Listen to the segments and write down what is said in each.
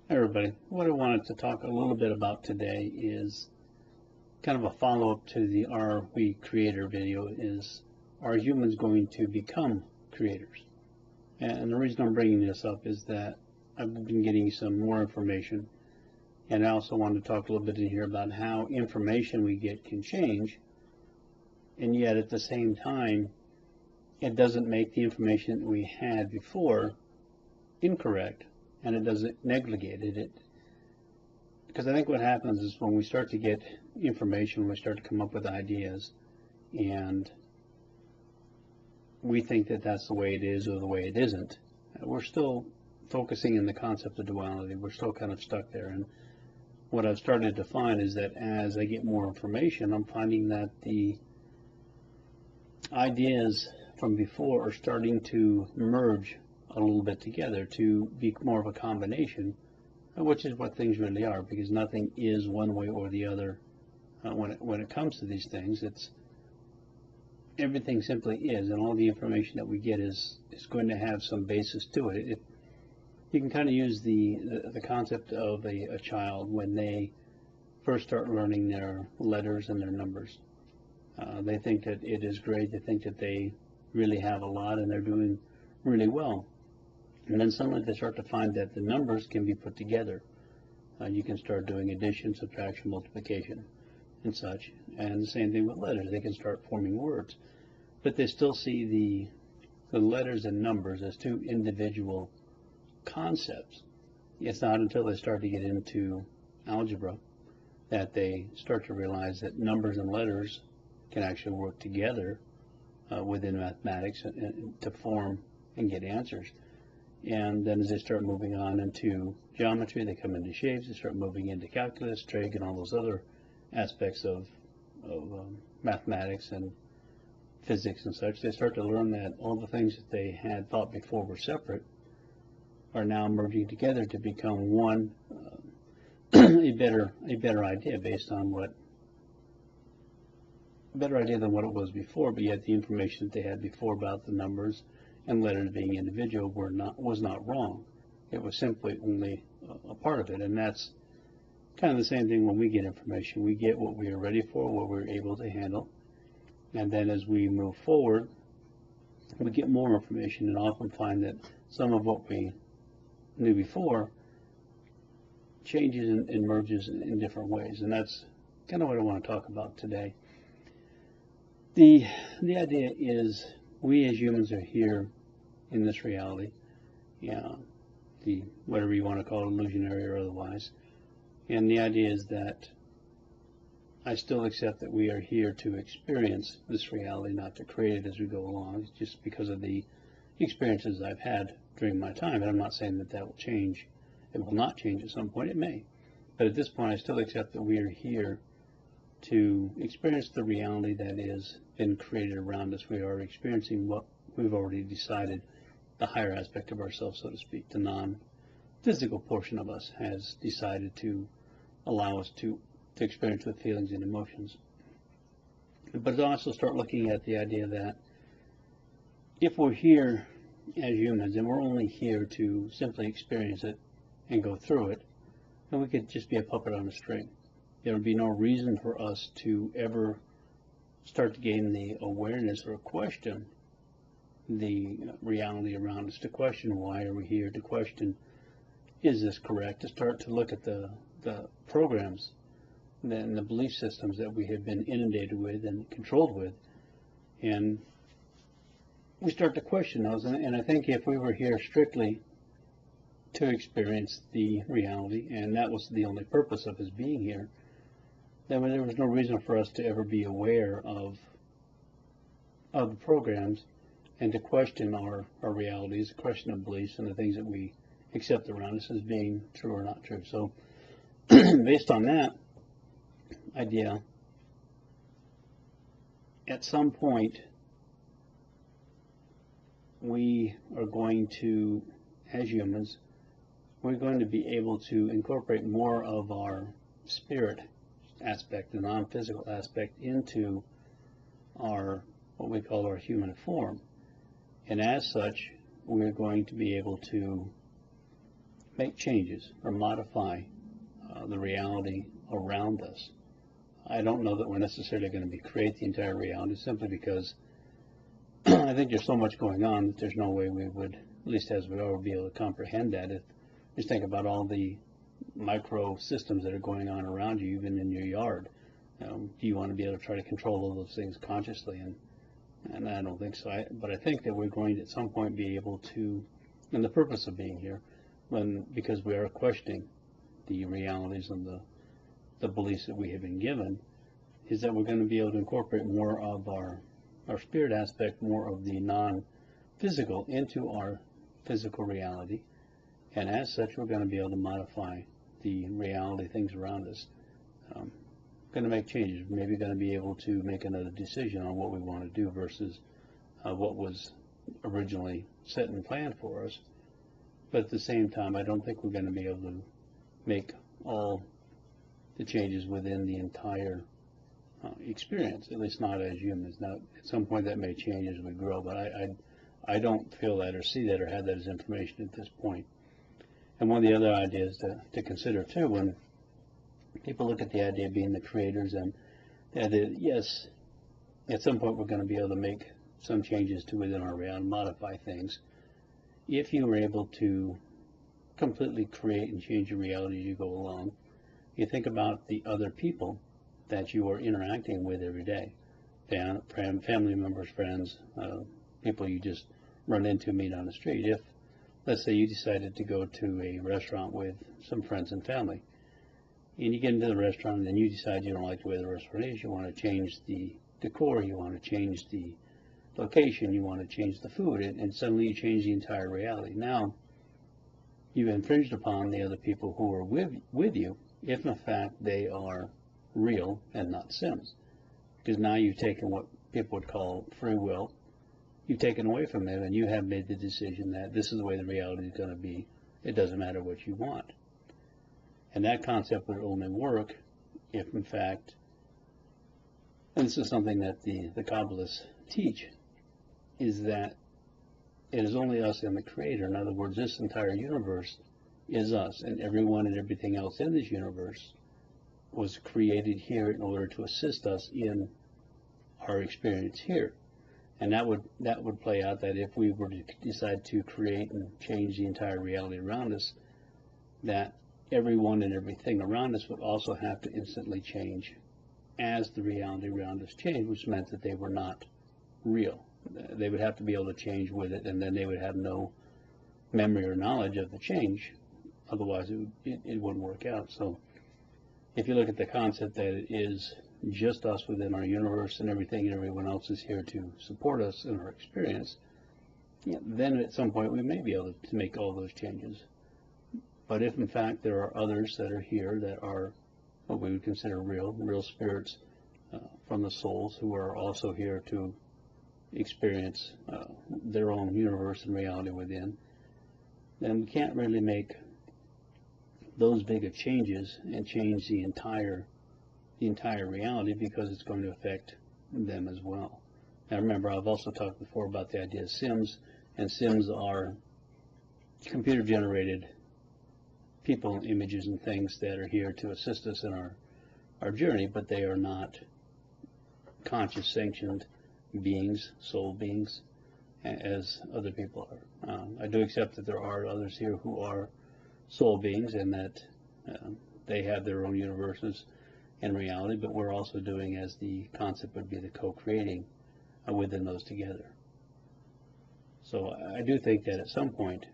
Hey everybody, what I wanted to talk a little bit about today is kind of a follow-up to the Are We Creator video. Are humans going to become creators? And the reason I'm bringing this up is that I've been getting some more information, and I also wanted to talk a little bit in here about how information we get can change, and yet at the same time it doesn't make the information that we had before incorrect, and it doesn't negligate it. Because I think what happens is when we start to get information, when we start to come up with ideas, and we think that that's the way it is or the way it isn't, we're still focusing in the concept of duality. We're still kind of stuck there. And what I've started to find is that as I get more information, I'm finding that the ideas from before are starting to merge a little bit together to be more of a combination, which is what things really are, because nothing is one way or the other when it comes to these things. It's everything simply is, and all the information that we get is going to have some basis to it. You can kind of use the concept of a child when they first start learning their letters and their numbers. They think that it is great. They think that they really have a lot and they're doing really well. And then suddenly they start to find that the numbers can be put together. You can start doing addition, subtraction, multiplication, and such. And the same thing with letters. They can start forming words. But they still see the letters and numbers as two individual concepts. It's not until they start to get into algebra that they start to realize that numbers and letters can actually work together within mathematics to form and get answers. And then as they start moving on into geometry, they come into shapes, they start moving into calculus, trig, and all those other aspects of mathematics and physics and such. They start to learn that all the things that they had thought before were separate are now merging together to become one, a better idea based on a better idea than what it was before, but yet the information that they had before about the numbers and letters being individual was not wrong. It was simply only a part of it, and that's kind of the same thing when we get information. We get what we are ready for, what we're able to handle, and then as we move forward, we get more information and often find that some of what we knew before changes and merges in different ways, and that's kind of what I want to talk about today. The idea is we as humans are here in this reality, the whatever you want to call it, illusionary or otherwise. And the idea is that I still accept that we are here to experience this reality, not to create it as we go along, just because of the experiences I've had during my time. And I'm not saying that that will change. It will not change at some point. It may. But at this point, I still accept that we are here to experience the reality that is been created around us. We are experiencing what we've already decided the higher aspect of ourselves, so to speak, the non-physical portion of us has decided to allow us to experience with feelings and emotions. But also start looking at the idea that if we're here as humans and we're only here to simply experience it and go through it, then we could just be a puppet on a string. There would be no reason for us to ever start to gain the awareness or question the reality around us, to question why are we here, to question is this correct, to start to look at the programs and the belief systems that we have been inundated with and controlled with, and we start to question those. And I think if we were here strictly to experience the reality, and that was the only purpose of us being here, then there was no reason for us to ever be aware of the programs and to question our realities, the question of beliefs and the things that we accept around us as being true or not true. So based on that idea, at some point we are going to, as humans, we're going to be able to incorporate more of our spirit aspect, the non-physical aspect, into our what we call our human form. And as such, we're going to be able to make changes or modify the reality around us. I don't know that we're necessarily going to create the entire reality, simply because I think there's so much going on that there's no way we would, at least as we are, be able to comprehend that. Just think about all the micro systems that are going on around you, even in your yard. Do you want to be able to try to control all those things consciously? And I don't think so. But I think that we're going to at some point be able to, and the purpose of being here, because we are questioning the realities and the beliefs that we have been given, is that we're going to be able to incorporate more of our spirit aspect, more of the non-physical into our physical reality, and as such we're going to be able to modify the reality things around us. Going to make changes, maybe going to be able to make another decision on what we want to do versus what was originally set and planned for us. But at the same time, I don't think we're going to be able to make all the changes within the entire experience, at least not as humans. Now, at some point that may change as we grow, but I don't feel that or see that or have that as information at this point. And one of the other ideas to consider too, when people look at the idea of being the creators, and that yes, at some point we're going to be able to make some changes to within our reality, modify things. If you were able to completely create and change your reality as you go along, you think about the other people that you are interacting with every day, family members, friends, people you just run into, meet on the street. If, let's say, you decided to go to a restaurant with some friends and family, and you get into the restaurant and then you decide you don't like the way the restaurant is, you want to change the decor, you want to change the location, you want to change the food, and suddenly you change the entire reality. Now, you've infringed upon the other people who are with you, if in fact they are real and not Sims. Because now you've taken what people would call free will, you've taken away from them, and you have made the decision that this is the way the reality is going to be. It doesn't matter what you want. And that concept would only work if, in fact, and this is something that the Kabbalists teach, is that it is only us and the Creator. In other words, this entire universe is us, and everyone and everything else in this universe was created here in order to assist us in our experience here. And that would play out that if we were to decide to create and change the entire reality around us, that everyone and everything around us would also have to instantly change as the reality around us changed, which meant that they were not real. They would have to be able to change with it, and then they would have no memory or knowledge of the change. Otherwise, it wouldn't work out. So if you look at the concept that it is just us within our universe and everything and everyone else is here to support us in our experience, then at some point we may be able to make all those changes. But if in fact there are others that are here that are what we would consider real spirits from the souls, who are also here to experience their own universe and reality within, then we can't really make those big of changes and change the entire reality, because it's going to affect them as well. Now remember, I've also talked before about the idea of Sims, and Sims are computer generated people, images, and things that are here to assist us in our journey, but they are not conscious, sanctioned beings, soul beings, as other people are. I do accept that there are others here who are soul beings, and that they have their own universes and reality, but we're also doing, as the concept would be, the co-creating within those together. So I do think that at some point,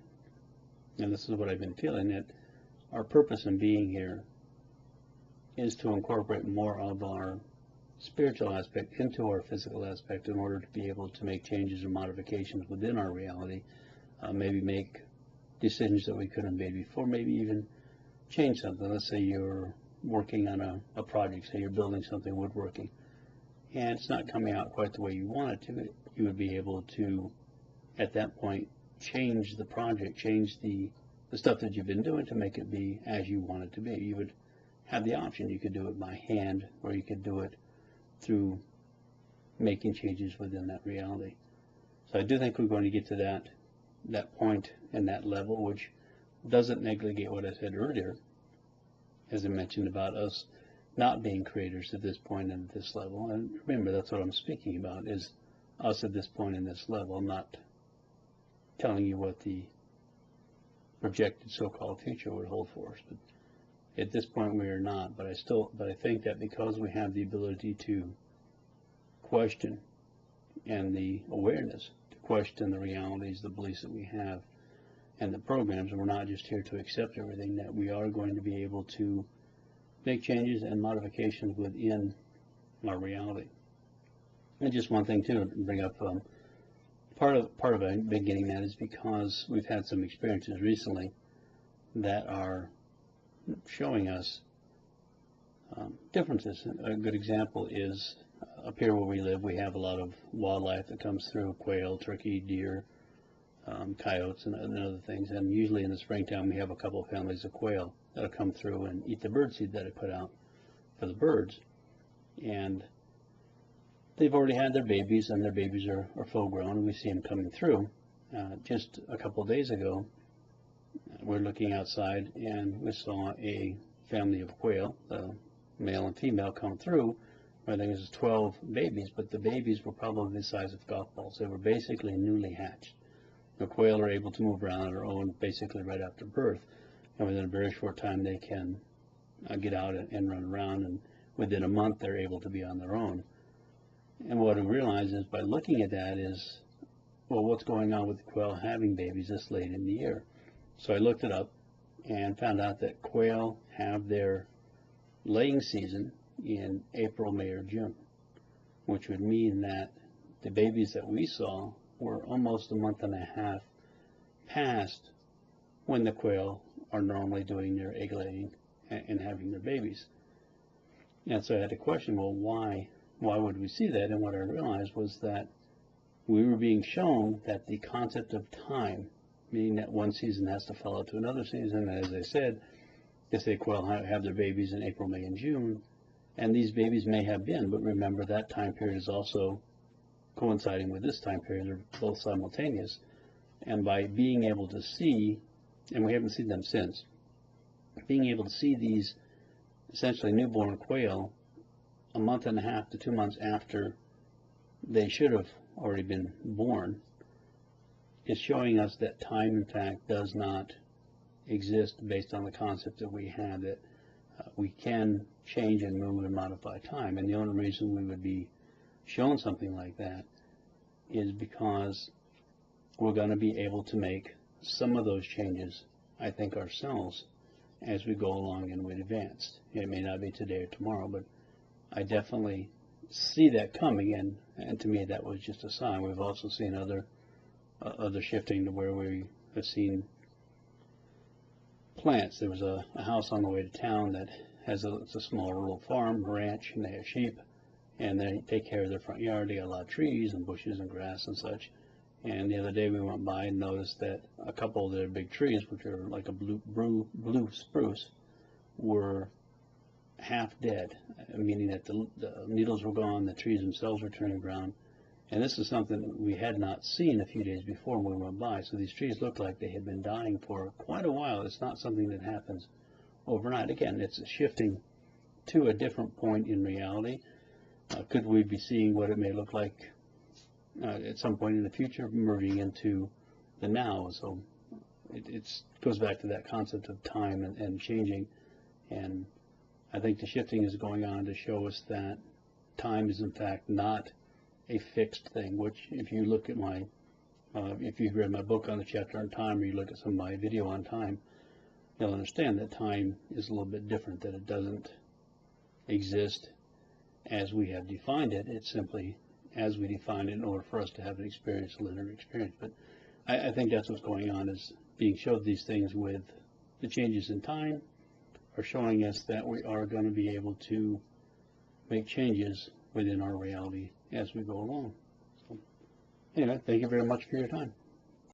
and this is what I've been feeling, that our purpose in being here is to incorporate more of our spiritual aspect into our physical aspect in order to be able to make changes and modifications within our reality, maybe make decisions that we couldn't have made before, maybe even change something. Let's say you're working on a project, say you're building something woodworking, and it's not coming out quite the way you want it to. You would be able to, at that point, change the project, change the stuff that you've been doing to make it be as you want it to be. You would have the option. You could do it by hand, or you could do it through making changes within that reality. So I do think we're going to get to that point and that level, which doesn't negate what I said earlier, as I mentioned about us not being creators at this point and at this level. And remember, that's what I'm speaking about, is us at this point in this level. I'm not telling you what the projected so-called future would hold for us. But at this point, we are not. But I think that because we have the ability to question and the awareness to question the realities, the beliefs that we have, and the programs, and we're not just here to accept everything, that we are going to be able to make changes and modifications within our reality. And just one thing too to bring up, part of I've been getting that is because we've had some experiences recently that are showing us differences. A good example is up here where we live, we have a lot of wildlife that comes through: quail, turkey, deer, coyotes, and other things. And usually in the springtime, we have a couple of families of quail that'll come through and eat the birdseed that I put out for the birds. And they've already had their babies, and their babies are full grown, and we see them coming through. Just a couple of days ago, we're looking outside, and we saw a family of quail, male and female, come through. I think it was 12 babies, but the babies were probably the size of golf balls. They were basically newly hatched. The quail are able to move around on their own basically right after birth, and within a very short time they can get out and run around, and within a month they're able to be on their own. And what we realize is, by looking at that, is, well, what's going on with the quail having babies this late in the year? So I looked it up and found out that quail have their laying season in April, May, or June, which would mean that the babies that we saw were almost a month and a half past when the quail are normally doing their egg laying and having their babies. And so I had to question, well, why would we see that? And what I realized was that we were being shown that the concept of time, meaning that one season has to follow to another season, and as I said, they say quail have their babies in April, May, and June, and these babies may have been, but remember that time period is also coinciding with this time period. They're both simultaneous. And by being able to see, and we haven't seen them since, being able to see these essentially newborn quail a month and a half to 2 months after they should have already been born is showing us that time, in fact, does not exist based on the concept that we have, that we can change and move and modify time. And the only reason we would be shown something like that is because we're going to be able to make some of those changes, I think, ourselves as we go along and we advance. It may not be today or tomorrow, but I definitely see that coming, and to me that was just a sign. We've also seen other shifting to where we have seen plants. There was a house on the way to town that has it's a small rural farm, ranch, and they have sheep, and they take care of their front yard. They got a lot of trees and bushes and grass and such. And the other day we went by and noticed that a couple of their big trees, which are like a blue spruce, were half dead, meaning that the needles were gone, the trees themselves were turning brown. And this is something we had not seen a few days before when we went by. So these trees looked like they had been dying for quite a while. It's not something that happens overnight. Again, it's shifting to a different point in reality. Could we be seeing what it may look like at some point in the future, merging into the now? So it goes back to that concept of time and changing. And I think the shifting is going on to show us that time is in fact not a fixed thing, which if you look at my, if you've read my book on the chapter on time, or you look at some of my video on time, you'll understand that time is a little bit different, that it doesn't exist as we have defined it. It's simply as we define it in order for us to have an experience, a linear experience. But I think that's what's going on, is being showed these things with the changes in time are showing us that we are going to be able to make changes within our reality as we go along. So anyway, thank you very much for your time.